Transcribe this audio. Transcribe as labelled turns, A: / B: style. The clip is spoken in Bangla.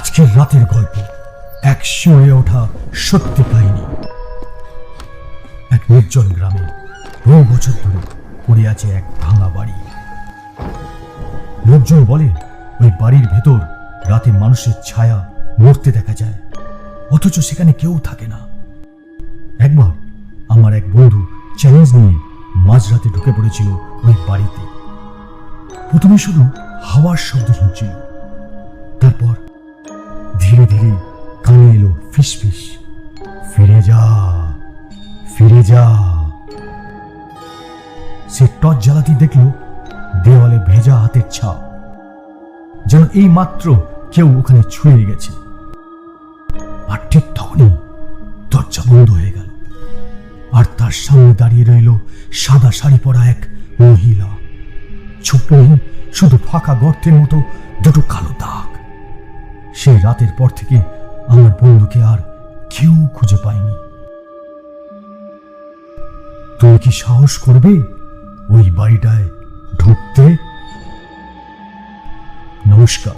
A: আজকের রাতের গল্প এক শিউরে ওঠা সত্যি কাহিনী। এক নির্জন গ্রামে বহু বছর ধরে পড়ে আছে এক ভাঙা বাড়ি। লোকজন বলে ওই বাড়ির ভেতর রাতে মানুষের ছায়া মরতে দেখা যায়, অথচ সেখানে কেউ থাকে না। একবার আমার এক বন্ধু চ্যালেঞ্জ নিয়ে মাঝরাতে ঢুকে পড়েছিল ওই বাড়িতে। প্রথমে শুধু হাওয়ার শব্দ শুনছিল, তারপর ধীরে ধীরে কানে এলো ফিসফিস, ফিরে যা ফিরে যা। সে টর্চ জ্বালাতে দেখলো দেওয়ালে ভেজা হাতের ছাপ, যেন এই মাত্র কেউ ওখানে ছুঁয়ে গেছে। আর ঠিক তখনই দরজা বন্ধ হয়ে গেল, আর তার সামনে দাঁড়িয়ে রইল সাদা শাড়ি পরা এক মহিলা। ছোট শুধু ফাঁকা গর্তের মতো দুটো কালো দাগ। সেই রাতের পর থেকে আমার বন্ধুকে আর কেউ খুঁজে পায়নি। তুমি কি সাহস করবে ওই বাড়িটায় ঢুকতে? নমস্কার।